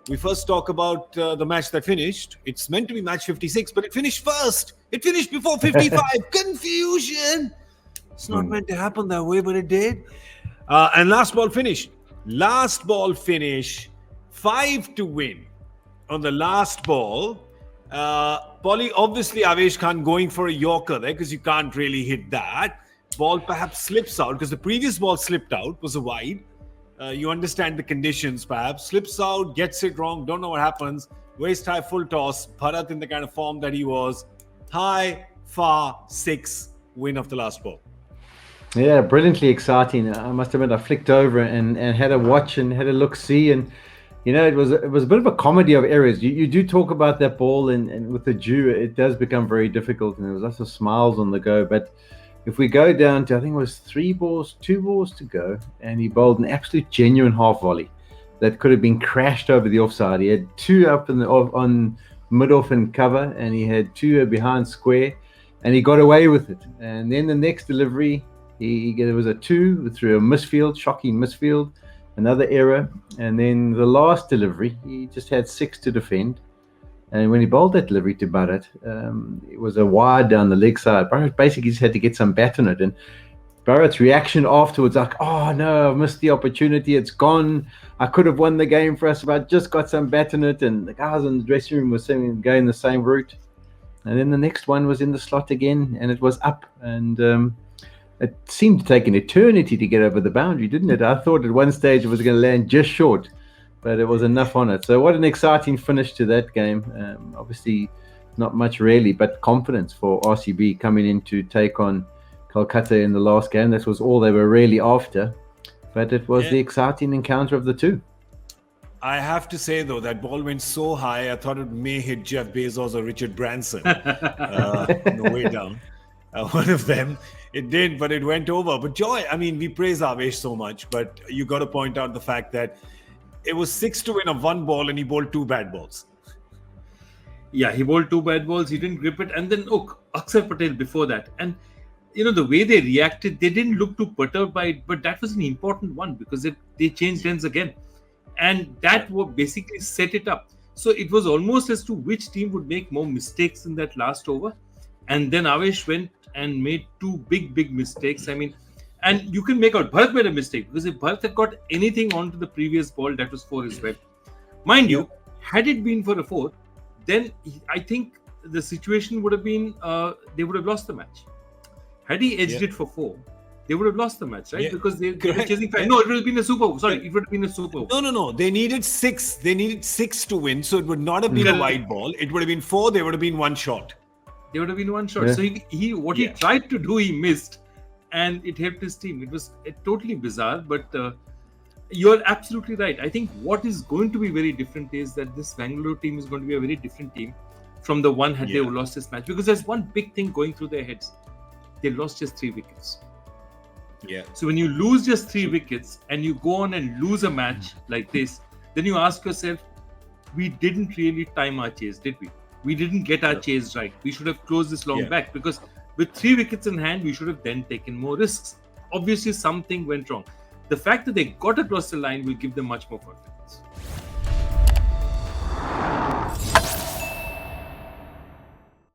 we first talk about the match that finished. It's meant to be match 56, but it finished first. It finished before 55. Confusion. It's not meant to happen that way, but it did. And last ball finish. 5 to win on the last ball. Polly, obviously Avesh Khan going for a Yorker there because you can't really hit that. Ball perhaps slips out because the previous ball slipped out, was a wide. You understand the conditions perhaps. Slips out, gets it wrong, don't know what happens. Waist high, full toss. Bharat in the kind of form that he was. High, far, 6, win of the last ball. Yeah, brilliantly exciting. I must admit, I flicked over and had a watch and had a look-see, and it was a bit of a comedy of errors. You do talk about that ball, and with the dew, it does become very difficult, and there was lots of smiles on the go. But if we go down to, I think it was 2 balls to go, and he bowled an absolute genuine half volley that could have been crashed over the offside. He had 2 up on mid-off and cover, and he had 2 behind square, and he got away with it. And then the next delivery, there was a 2 through a misfield, shocking misfield, another error, and then the last delivery, he just had 6 to defend. And when he bowled that delivery to Bharat, it was a wide down the leg side. Bharat basically just had to get some bat on it. And Bharat's reaction afterwards, like, oh no, I missed the opportunity. It's gone. I could have won the game for us, but I just got some bat on it. And the guys in the dressing room were saying, going the same route. And then the next one was in the slot again, and it was up. And it seemed to take an eternity to get over the boundary, didn't it? I thought at one stage it was going to land just short, but it was enough on it. So what an exciting finish to that game. Obviously, not much really, but confidence for RCB coming in to take on Kolkata in the last game. That was all they were really after. But it was the exciting encounter of the two. I have to say, though, that ball went so high, I thought it may hit Jeff Bezos or Richard Branson on the way down. One of them. It did, but it went over. But Joy, I mean, we praise Avesh so much, but you got to point out the fact that it was 6 to win of 1 ball and he bowled 2 bad balls. Yeah, he bowled 2 bad balls. He didn't grip it. And then, Akshar Patel before that. And, the way they reacted, they didn't look too perturbed by it. But that was an important one because they changed ends again. And that basically set it up. So it was almost as to which team would make more mistakes in that last over. And then Avesh went and made 2 big mistakes. I mean, and you can make out Bharat made a mistake because if Bharat had got anything onto the previous ball, that was 4 as well. Mind you, had it been for a 4, then I think the situation would have been they would have lost the match. Had he edged it for 4, they would have lost the match, right? Because they were chasing 5. No, it would have been a super over. Sorry, it would have been a super over. No. They needed 6. They needed 6 to win, so it would not have been a wide ball. It would have been 4. They would have been 1 shot. They would have been 1 shot. Yeah. So he tried to do, he missed, and it helped his team. It was totally bizarre, but you're absolutely right. I think what is going to be very different is that this Bangalore team is going to be a very different team from the one had they lost this match. Because there's one big thing going through their heads. They lost just 3 wickets. Yeah. So when you lose just 3 wickets and you go on and lose a match like this, then you ask yourself, we didn't really time our chase, did we? We didn't get our chase right. We should have closed this long back because with 3 wickets in hand, we should have then taken more risks. Obviously, something went wrong. The fact that they got across the line will give them much more confidence.